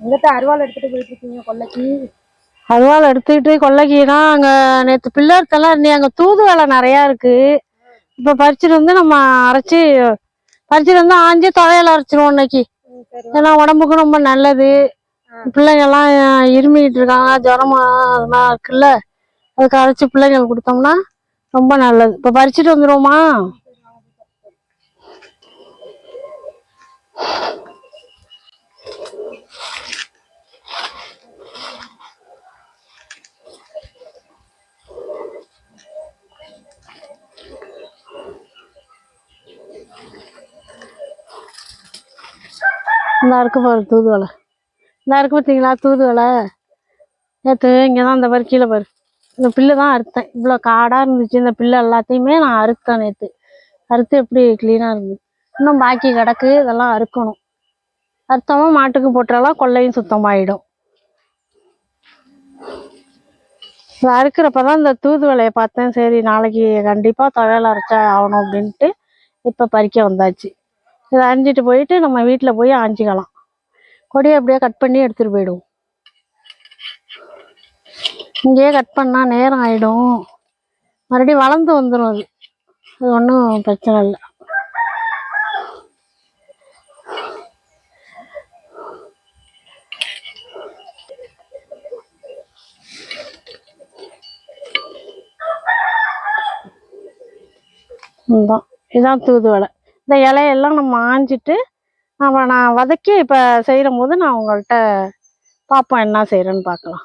எங்கிட்ட அருவாள் எடுத்துட்டு போயிட்டு இருக்கீங்க கொல்லைக்கு? அருவாள் எடுத்துக்கிட்டு கொல்லைக்குனா அங்க நேற்று பிள்ளைத்தெல்லாம் இருந்தே அங்க தூது வேலை நிறையா இருக்கு. இப்ப பறிச்சுட்டு வந்து நம்ம அரைச்சி பறிச்சுட்டு வந்து ஆஞ்சி தொலையில அரைச்சிருவோம் இன்னைக்கு. ஏன்னா உடம்புக்கு ரொம்ப நல்லது. பிள்ளைங்க எல்லாம் இருமிக்கிட்டு இருக்காங்க, ஜுரமா அதெல்லாம் இருக்குல்ல, அதுக்கு அரைச்சி பிள்ளைங்களுக்கு கொடுத்தோம்னா ரொம்ப நல்லது. இப்ப பறிச்சுட்டு வந்துருவோமா? இந்த இருக்கு பாரு தூதுவலை, இந்த இருக்கு பார்த்தீங்களா தூதுவலை. நேற்று இங்கேதான் இந்த பாரு கீழே பாரு, இந்த பில்லு தான் அறுத்தேன். இவ்வளோ காடாக இருந்துச்சு, இந்த பில்லு எல்லாத்தையுமே நான் அறுத்தேன் நேற்று. அறுத்து எப்படி க்ளீனாக இருந்தது. இன்னும் பாக்கி கிடக்கு, இதெல்லாம் அறுக்கணும். அறுத்தோமா மாட்டுக்கு போட்டாலாம் கொல்லையும் சுத்தமாயிடும். இதை அறுக்கிறப்பதான் இந்த தூதுவலையை பார்த்தேன். சரி நாளைக்கு கண்டிப்பாக தொழில் அரைச்சா ஆகணும் அப்படின்ட்டு இப்போ பறிக்க வந்தாச்சு. இதை அரிஞ்சிட்டு போயிட்டு நம்ம வீட்டில் போய் ஆஞ்சிக்கலாம். கொடியை அப்படியே கட் பண்ணி எடுத்துகிட்டு போயிடுவோம். இங்கேயே கட் பண்ணால் நேரம் ஆகிடும், மறுபடியும் வளர்ந்து வந்துடும். அது ஒன்றும் பிரச்சனை இல்லை. இதுதான் தூதுவலை. இந்த இலையெல்லாம் நம்ம ஆஞ்சிட்டு நான் வதக்கி இப்போ செய்கிற போது நான் உங்கள்கிட்ட பார்ப்போம் என்ன செய்கிறேன்னு பார்க்கலாம்.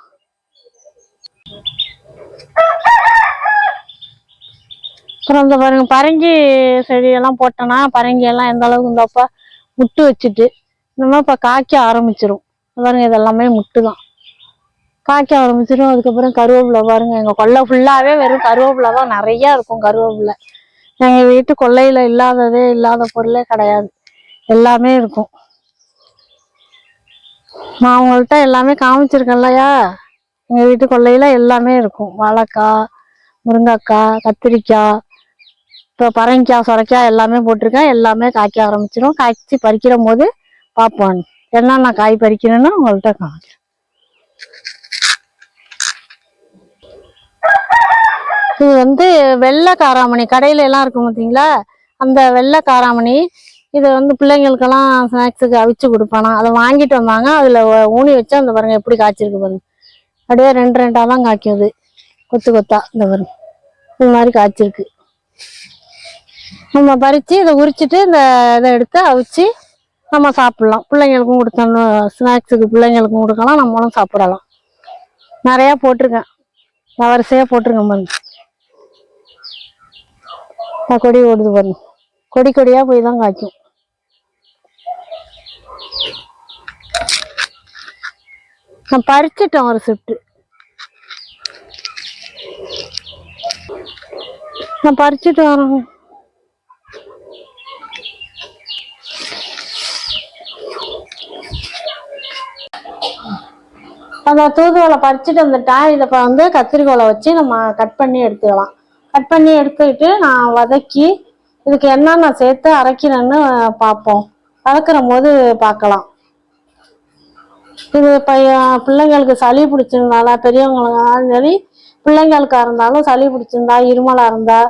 அப்புறம் இந்த பாருங்க பரங்கி செடியெல்லாம் போட்டோன்னா பரங்கியெல்லாம் எந்த அளவுக்கு இருந்தப்போ முட்டு வச்சுட்டு இந்த மாதிரி இப்போ காய்க்க ஆரம்பிச்சிடும். பாருங்க இதெல்லாமே முட்டு தான், காய்க்க ஆரம்பிச்சிடும். அதுக்கப்புறம் கருவேப்பிலை பாருங்க, எங்கள் கொல்லை ஃபுல்லாகவே வெறும் கருவேப்பிலை தான் நிறையா இருக்கும். கருவேப்பிலை எங்கள் வீட்டு கொல்லையில் இல்லாத பொருளே கிடையாது, எல்லாமே இருக்கும். நான் உங்கள்கிட்ட எல்லாமே காமிச்சிருக்கேன் இல்லையா, எங்கள் வீட்டு கொல்லையில் எல்லாமே இருக்கும். வாழைக்காய், முருங்கைக்காய், கத்திரிக்காய், இப்போ பரங்கிக்காய், சுரைக்காய் எல்லாமே போட்டிருக்கேன். எல்லாமே காய்க்க ஆரம்பிச்சிடும். காய்ச்சி பறிக்கிற போது பார்ப்போம் என்னென்ன காய் பறிக்கணும்னு உங்கள்கிட்ட காமிக்கிறேன். இது வெள்ளை காராமணி, கடையில எல்லாம் இருக்கும் பார்த்தீங்களா, அந்த வெள்ளை காராமணி. இதை பிள்ளைங்களுக்கெல்லாம் ஸ்நாக்ஸுக்கு அவிச்சு கொடுப்பானா, அதை வாங்கிட்டு வந்தாங்க. அதில் ஊனி வச்சு அந்த பாருங்க எப்படி காய்ச்சிருக்கு பாருங்க. அப்படியே ரெண்டு ரெண்டாக தான் காய்க்குது, கொத்து கொத்தா. இந்த பாருங்க இது மாதிரி காய்ச்சிருக்கு. நம்ம பறித்து இதை உரிச்சிட்டு இதை எடுத்து அவிச்சு நம்ம சாப்பிட்லாம். பிள்ளைங்களுக்கும் கொடுத்தோம்னா ஸ்நாக்ஸுக்கு பிள்ளைங்களுக்கும் கொடுக்கலாம், நம்மளும் சாப்பிடலாம். நிறையா போட்டிருக்கேன், வரிசையாக போட்டிருக்கேன் பாருங்க. கொடி ஓடுது பாருங்க, கொடி கொடியாக போய் தான் காய்க்கும். நான் பறிச்சிட்டேன் ஒரு ஷிஃப்ட்டு, நான் பறிச்சுட்டு வரேன். அந்த தூதுவலை பறிச்சுட்டு வந்துட்டேன். இதை கத்திரிக்கோலை வச்சு நம்ம கட் பண்ணி எடுத்துக்கலாம். கட் பண்ணி எடுத்துக்கிட்டு நான் வதக்கி இதுக்கு என்னென்ன சேர்த்து அரைக்கிறேன்னு பார்ப்போம். வதக்கிற போது பார்க்கலாம். இது பிள்ளைங்களுக்கு சளி பிடிச்சிருந்தாலும் பெரியவங்களுக்கும் சரி, பிள்ளைங்களுக்கா இருந்தாலும் சளி பிடிச்சிருந்தா, இருமலாக இருந்தா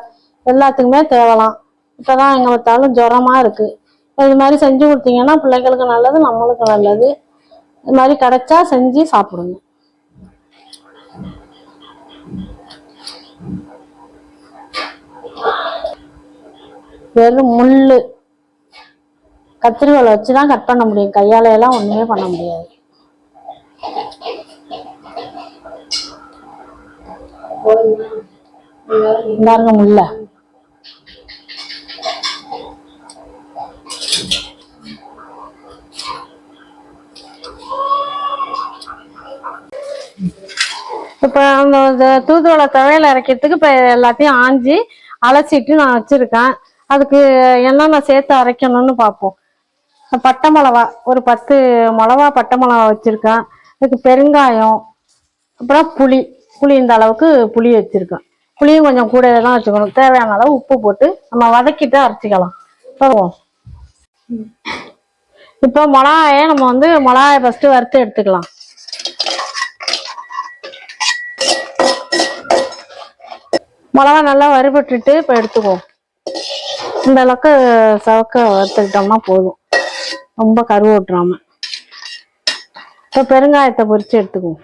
எல்லாத்துக்குமே தேவலாம். இப்போதான் எங்கே பார்த்தாலும் ஜுரமாக இருக்குது. இது மாதிரி செஞ்சு கொடுத்தீங்கன்னா பிள்ளைங்களுக்கு நல்லது, நம்மளுக்கு நல்லது. இது மாதிரி கிடைச்சா செஞ்சு சாப்பிடுங்க. வெறும் முள்ளு கத்திரிக்கோலை வச்சுதான் கட் பண்ண முடியும், கையால எல்லாம் ஒண்ணுமே பண்ண முடியாது. இந்தாருங்க முள்ள. இப்போ அந்த தூதுவளை துவையல் அரைக்கிறதுக்கு இப்போ எல்லாத்தையும் ஆஞ்சி அலசிட்டு நான் வச்சிருக்கேன். அதுக்கு என்னென்ன சேர்த்து அரைக்கணும்னு பார்ப்போம். பட்டை மிளவா ஒரு 10 மிளவா பட்டை மிளவா வச்சிருக்கேன். அதுக்கு பெருங்காயம், அப்புறம் புளி இந்த அளவுக்கு புளி வச்சிருக்கேன். புளியும் கொஞ்சம் கூட தான் வச்சுக்கணும். தேவையான அளவு உப்பு போட்டு நம்ம வதக்கிட்டு அரைச்சிக்கலாம். இப்போ மிளகாயை நம்ம வந்து மிளகாயை ஃபஸ்ட்டு வறுத்து எடுத்துக்கலாம். மிளகா நல்லா வறுபட்டுட்டு இப்போ எடுத்துக்குவோம். இந்த அளவுக்கு சவக்க வறுத்துக்கிட்டோம்னா போதும், ரொம்ப கருவு விட்டுறாம. இப்போ பெருங்காயத்தை பொரிச்சு எடுத்துக்குவோம்.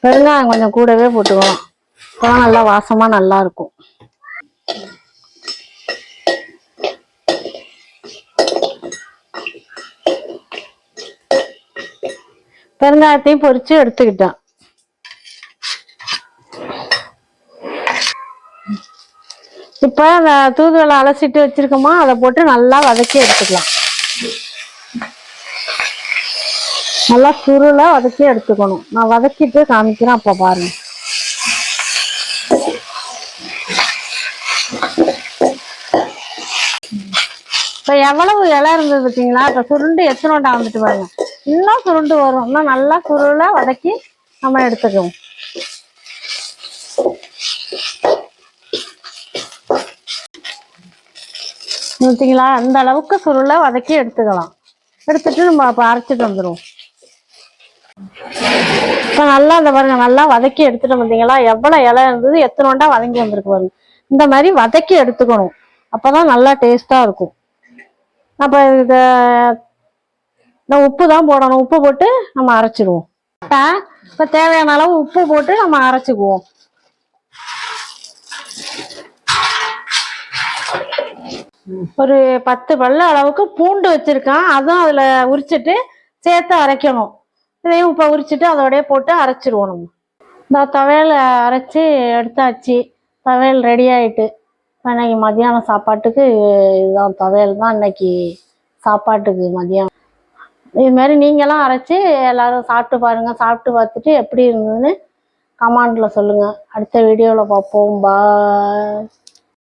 பெருங்காயம் கொஞ்சம் கூடவே போட்டுக்கலாம், அப்போதான் நல்லா வாசமாக நல்லா இருக்கும். பெருங்காயத்தையும் பொரிச்சு எடுத்துக்கிட்டேன். இப்போ அந்த தூதுவளை அலசிட்டு வச்சிருக்கோமா, அதை போட்டு நல்லா வதக்கி எடுத்துக்கலாம். நல்லா சுருள வதக்கி எடுத்துக்கணும். நான் வதக்கிட்டு காமிக்கிறேன், அப்போ பாருங்க. இப்போ எவ்வளவு இலை இருந்தது பார்த்தீங்களா? இப்போ சுருண்டு எத்தனோண்டா வந்துட்டு பாருங்க. இன்னும் சுருண்டு வரும். இன்னும் நல்லா சுருள வதக்கி நம்ம எடுத்துக்குவோம். பார்த்தீங்களா? அந்த அளவுக்கு சுருள வதக்கி எடுத்துக்கலாம். எடுத்துட்டு நம்ம அப்போ அரைச்சிட்டு வந்துடுவோம். இப்போ நல்லா இந்த பாருங்க, நல்லா வதக்கி எடுத்துட்டு வந்தீங்களா? எவ்வளோ இலை இருந்தது, எத்தனோண்டா வதங்கி வந்திருக்கு பாருங்க. இந்த மாதிரி வதக்கி எடுத்துக்கணும், அப்போதான் நல்லா டேஸ்டா இருக்கும். அப்போ இதை உப்பு தான் போடணும். உப்பு போட்டு நம்ம அரைச்சிடுவோம். இப்போ தேவையான அளவு உப்பு போட்டு நம்ம அரைச்சிக்குவோம். ஒரு 10 பல்லு அளவுக்கு பூண்டு வச்சிருக்கேன், அதுவும் அதில் உரிச்சிட்டு சேர்த்து அரைக்கணும். இதையும் இப்போ உரிச்சிட்டு அதோடய போட்டு அரைச்சிடுவோம். நம்ம இந்த துவையல் அரைச்சி எடுத்தாச்சு. துவையல் ரெடி ஆகிட்டு. இன்னைக்கு மதியானம் சாப்பாட்டுக்கு இதுதான் துவையல் தான் இன்னைக்கு சாப்பாட்டுக்கு மதியானம். இதுமாரி நீங்களாம் அரைச்சி எல்லாரும் சாப்பிட்டு பாருங்கள். சாப்பிட்டு பார்த்துட்டு எப்படி இருந்ததுன்னு கமெண்டில் சொல்லுங்கள். அடுத்த வீடியோவில் பார்ப்போம். பாய்.